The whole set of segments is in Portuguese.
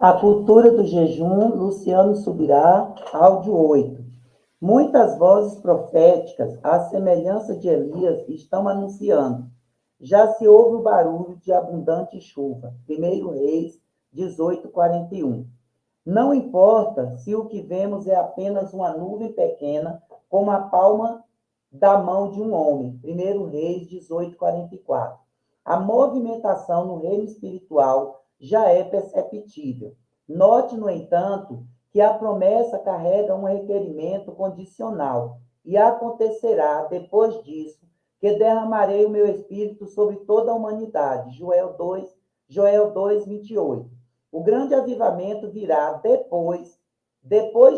A cultura do jejum, Luciano Subirá, áudio 8. Muitas vozes proféticas, à semelhança de Elias, estão anunciando. Já se ouve o barulho de abundante chuva. 1 Reis 18:41. Não importa se o que vemos é apenas uma nuvem pequena, como a palma da mão de um homem. 1 Reis 18:44. A movimentação no reino espiritual já é perceptível. Note, no entanto, que a promessa carrega um requerimento condicional, e acontecerá, depois disso, que derramarei o meu espírito sobre toda a humanidade. Joel 2:28. O grande avivamento virá depois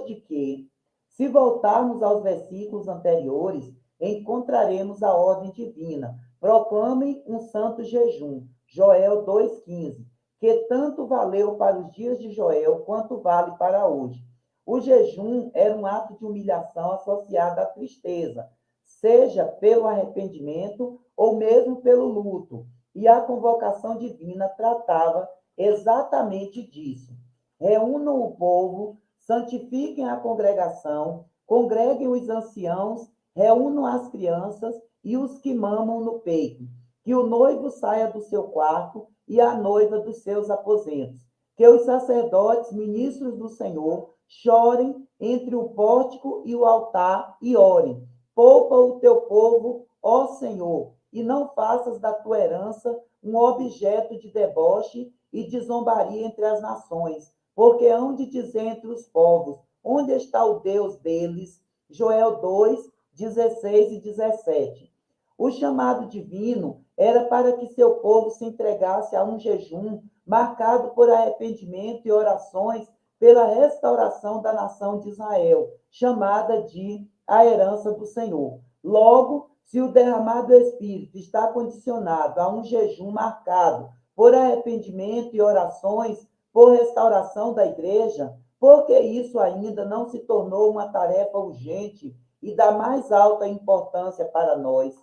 de que, se voltarmos aos versículos anteriores, encontraremos a ordem divina. Proclamem um santo jejum. Joel 2:15, que tanto valeu para os dias de Joel quanto vale para hoje. O jejum era um ato de humilhação associado à tristeza, seja pelo arrependimento ou mesmo pelo luto, e a convocação divina tratava exatamente disso. Reúnam o povo, santifiquem a congregação, congreguem os anciãos, reúnam as crianças e os que mamam no peito. Que o noivo saia do seu quarto e a noiva dos seus aposentos. Que os sacerdotes, ministros do Senhor, chorem entre o pórtico e o altar e orem. Poupa o teu povo, ó Senhor, e não faças da tua herança um objeto de deboche e de zombaria entre as nações, porque hão de dizer entre os povos, onde está o Deus deles? Joel 2:16 e 17. O chamado divino era para que seu povo se entregasse a um jejum marcado por arrependimento e orações pela restauração da nação de Israel, chamada de a herança do Senhor. Logo, se o derramado do Espírito está condicionado a um jejum marcado por arrependimento e orações por restauração da igreja, porque isso ainda não se tornou uma tarefa urgente e da mais alta importância para nós.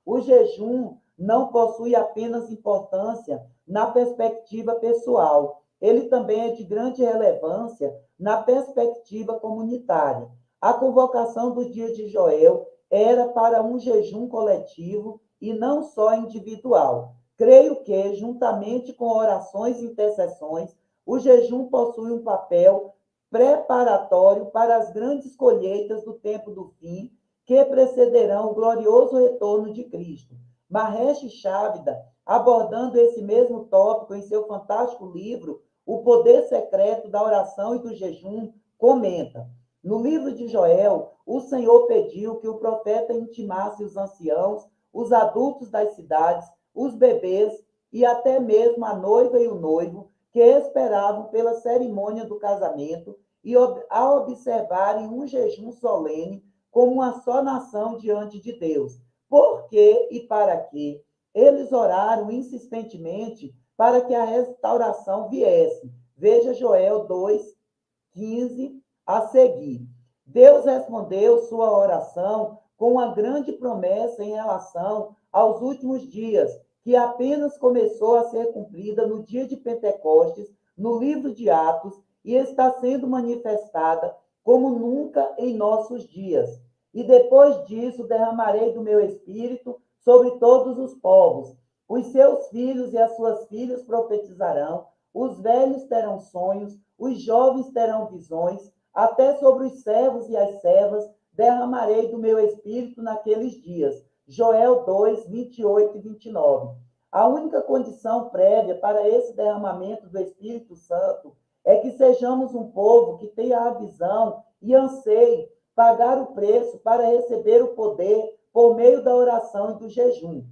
O jejum não possui apenas importância na perspectiva pessoal, ele também é de grande relevância na perspectiva comunitária. A convocação do dia de Joel era para um jejum coletivo e não só individual. Creio que, juntamente com orações e intercessões, o jejum possui um papel preparatório para as grandes colheitas do tempo do fim, que precederão o glorioso retorno de Cristo. Mahesh Chavda, abordando esse mesmo tópico em seu fantástico livro, O Poder Secreto da Oração e do Jejum, comenta: no livro de Joel, o Senhor pediu que o profeta intimasse os anciãos, os adultos das cidades, os bebês e até mesmo a noiva e o noivo, que esperavam pela cerimônia do casamento, e a observarem um jejum solene como uma só nação diante de Deus. Por quê e para quê? Eles oraram insistentemente para que a restauração viesse. Veja Joel 2:15 a seguir. Deus respondeu sua oração com uma grande promessa em relação aos últimos dias, que apenas começou a ser cumprida no dia de Pentecostes, no livro de Atos, e está sendo manifestada como nunca em nossos dias. E depois disso derramarei do meu espírito sobre todos os povos. Os seus filhos e as suas filhas profetizarão, os velhos terão sonhos, os jovens terão visões, até sobre os servos e as servas derramarei do meu espírito naqueles dias. Joel 2:28 e 29. A única condição prévia para esse derramamento do Espírito Santo é que sejamos um povo que tenha a visão e anseie pagar o preço para receber o poder por meio da oração e do jejum.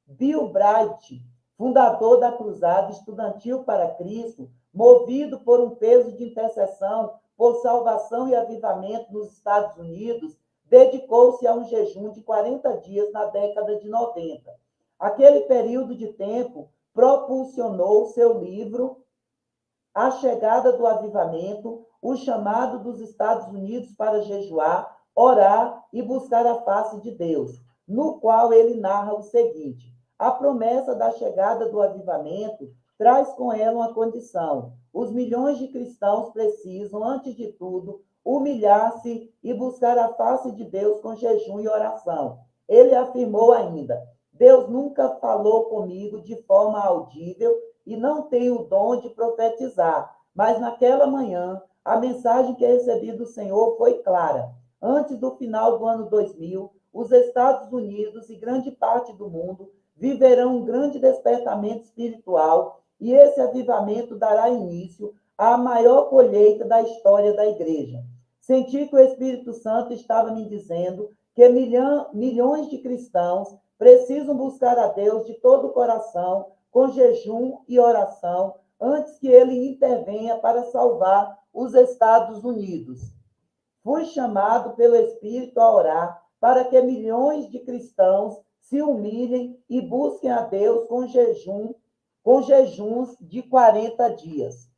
Bill Bright, fundador da Cruzada Estudantil para Cristo, movido por um peso de intercessão por salvação e avivamento nos Estados Unidos, dedicou-se a um jejum de 40 dias na década de 90. Aquele período de tempo propulsionou seu livro A Chegada do Avivamento, o chamado dos Estados Unidos para jejuar, orar e buscar a face de Deus, no qual ele narra o seguinte: a promessa da chegada do avivamento traz com ela uma condição. Os milhões de cristãos precisam, antes de tudo, humilhar-se e buscar a face de Deus com jejum e oração. Ele afirmou ainda: Deus nunca falou comigo de forma audível e não tenho o dom de profetizar, mas naquela manhã a mensagem que recebi do Senhor foi clara. Antes do final do ano 2000, os Estados Unidos e grande parte do mundo viverão um grande despertamento espiritual e esse avivamento dará início à maior colheita da história da igreja. Senti que o Espírito Santo estava me dizendo que milhões de cristãos precisam buscar a Deus de todo o coração, com jejum e oração, antes que ele intervenha para salvar os Estados Unidos. Fui chamado pelo Espírito a orar para que milhões de cristãos se humilhem e busquem a Deus com jejuns de 40 dias.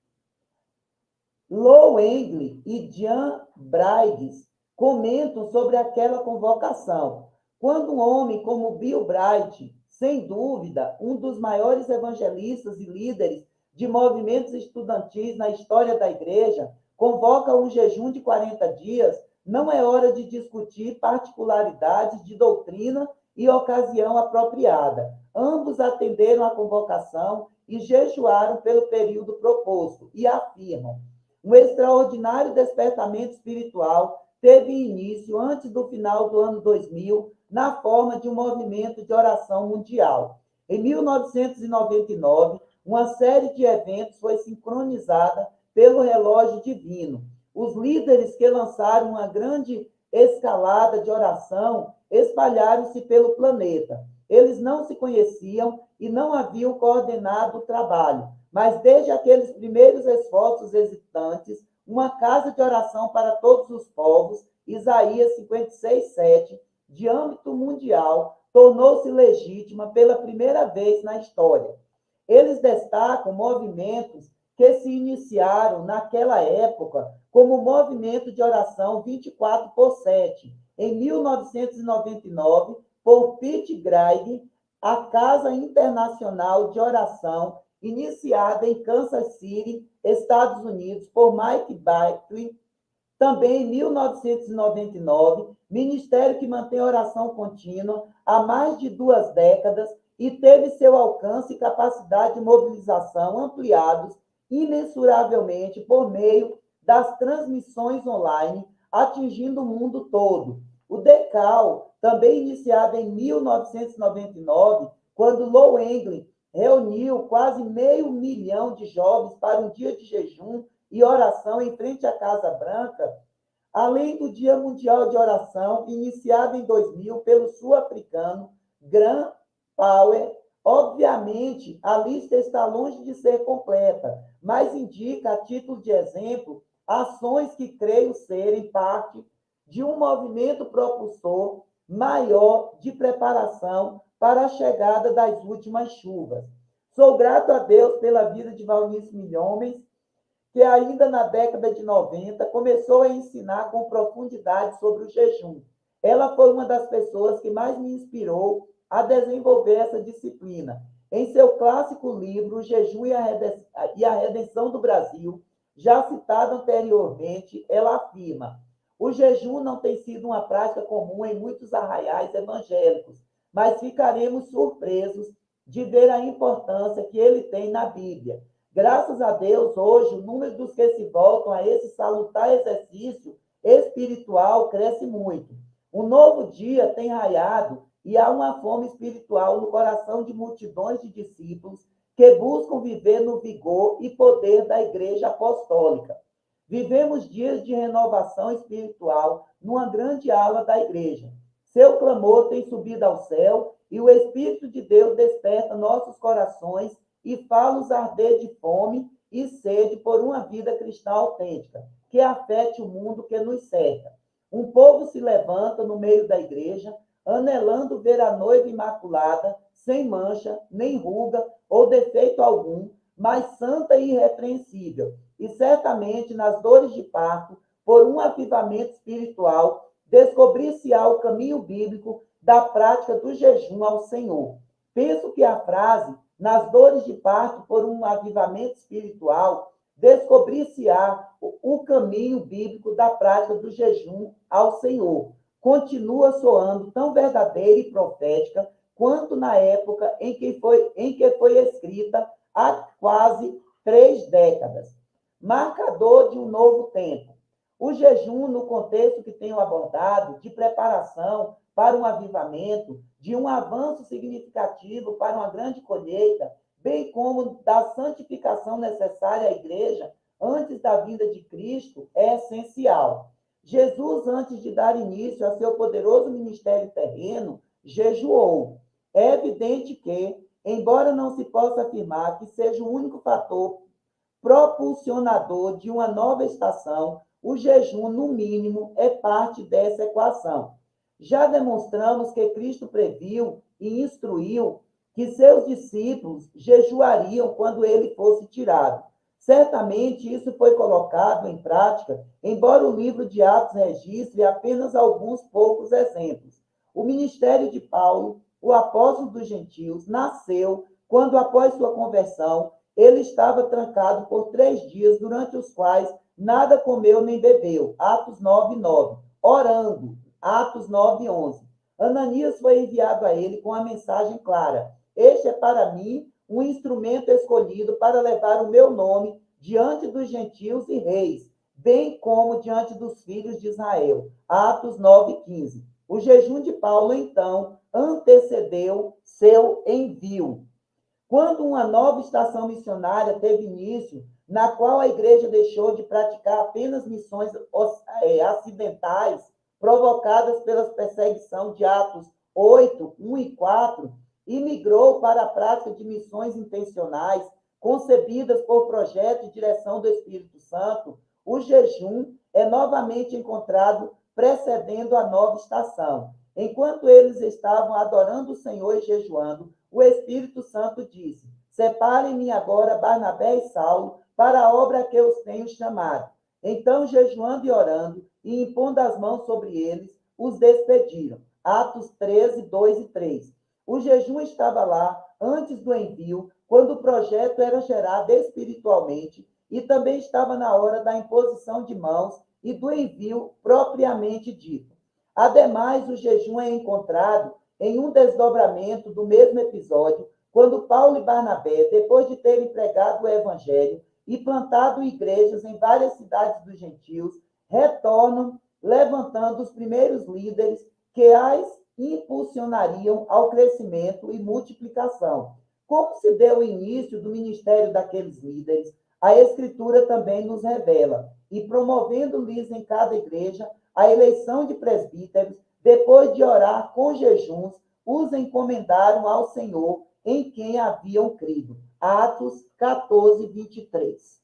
Lou Engle e Jean Brides comentam sobre aquela convocação. Quando um homem como Bill Bright, sem dúvida, um dos maiores evangelistas e líderes de movimentos estudantis na história da igreja, convoca um jejum de 40 dias, não é hora de discutir particularidades de doutrina e ocasião apropriada. Ambos atenderam à convocação e jejuaram pelo período proposto, e afirmam: um extraordinário despertamento espiritual teve início antes do final do ano 2000, na forma de um movimento de oração mundial. Em 1999, uma série de eventos foi sincronizada pelo relógio divino. Os líderes que lançaram uma grande escalada de oração espalharam-se pelo planeta. Eles não se conheciam e não haviam coordenado o trabalho, mas desde aqueles primeiros esforços hesitantes, uma casa de oração para todos os povos, Isaías 56:7, de âmbito mundial, tornou-se legítima pela primeira vez na história. Eles destacam movimentos que se iniciaram naquela época como o movimento de oração 24/7, em 1999, por Pete Greig, a Casa Internacional de Oração, iniciada em Kansas City, Estados Unidos, por Mike Baldwin. Também em 1999, ministério que mantém oração contínua há mais de 2 décadas e teve seu alcance e capacidade de mobilização ampliados imensuravelmente por meio das transmissões online, atingindo o mundo todo. O DECAL, também iniciado em 1999, quando Lou Engle reuniu quase 500.000 de jovens para um dia de jejum e oração em frente à Casa Branca, além do Dia Mundial de Oração, iniciado em 2000 pelo sul-africano Graham Power. Obviamente, a lista está longe de ser completa, mas indica, a título de exemplo, ações que creio serem parte de um movimento propulsor maior de preparação para a chegada das últimas chuvas. Sou grato a Deus pela vida de Valnice Milhomens, que ainda na década de 90 começou a ensinar com profundidade sobre o jejum. Ela foi uma das pessoas que mais me inspirou a desenvolver essa disciplina. Em seu clássico livro, O Jejum e a Redenção do Brasil, já citado anteriormente, ela afirma: o jejum não tem sido uma prática comum em muitos arraiais evangélicos, mas ficaremos surpresos de ver a importância que ele tem na Bíblia. Graças a Deus, hoje, o número dos que se voltam a esse salutar exercício espiritual cresce muito. Um novo dia tem raiado e há uma fome espiritual no coração de multidões de discípulos que buscam viver no vigor e poder da Igreja Apostólica. Vivemos dias de renovação espiritual numa grande ala da Igreja. Seu clamor tem subido ao céu e o Espírito de Deus desperta nossos corações e faz-nos arder de fome e sede por uma vida cristã autêntica, que afete o mundo que nos cerca. Um povo se levanta no meio da igreja, anelando ver a noiva imaculada, sem mancha, nem ruga ou defeito algum, mas santa e irrepreensível. E certamente nas dores de parto, por um avivamento espiritual, descobrir-se-á o caminho bíblico da prática do jejum ao Senhor. Penso que a frase nas dores de parto por um avivamento espiritual, descobrir-se-á o caminho bíblico da prática do jejum ao Senhor. Continua soando tão verdadeira e profética quanto na época em que foi escrita há quase 3 décadas. Marcador de um novo tempo. O jejum, no contexto que tenho abordado, de preparação para um avivamento, de um avanço significativo para uma grande colheita, bem como da santificação necessária à igreja antes da vinda de Cristo, é essencial. Jesus, antes de dar início a seu poderoso ministério terreno, jejuou. É evidente que, embora não se possa afirmar que seja o único fator propulsionador de uma nova estação, o jejum, no mínimo, é parte dessa equação. Já demonstramos que Cristo previu e instruiu que seus discípulos jejuariam quando ele fosse tirado. Certamente isso foi colocado em prática, embora o livro de Atos registre apenas alguns poucos exemplos. O ministério de Paulo, o apóstolo dos gentios, nasceu quando, após sua conversão, ele estava trancado por 3 dias, durante os quais nada comeu nem bebeu. Atos 9:9. Orando. Atos 9:11. Ananias foi enviado a ele com a mensagem clara: este é para mim um instrumento escolhido para levar o meu nome diante dos gentios e reis, bem como diante dos filhos de Israel. Atos 9:15. O jejum de Paulo, então, antecedeu seu envio. Quando uma nova estação missionária teve início, na qual a igreja deixou de praticar apenas missões acidentais, provocadas pela perseguição de Atos 8, 1 e 4, e migrou para a prática de missões intencionais, concebidas por projeto e direção do Espírito Santo, o jejum é novamente encontrado precedendo a nova estação. Enquanto eles estavam adorando o Senhor e jejuando, o Espírito Santo disse: separem-me agora Barnabé e Saulo para a obra a que os tenho chamado. Então, jejuando e orando, e impondo as mãos sobre eles, os despediram. Atos 13, 2 e 3. O jejum estava lá antes do envio, quando o projeto era gerado espiritualmente, e também estava na hora da imposição de mãos e do envio propriamente dito. Ademais, o jejum é encontrado em um desdobramento do mesmo episódio, quando Paulo e Barnabé, depois de terem pregado o evangelho e plantado igrejas em várias cidades dos gentios, retornam levantando os primeiros líderes que as impulsionariam ao crescimento e multiplicação. Como se deu o início do ministério daqueles líderes, a Escritura também nos revela, e promovendo-lhes em cada igreja a eleição de presbíteros, depois de orar com jejuns, os encomendaram ao Senhor em quem haviam crido. Atos 14, 23.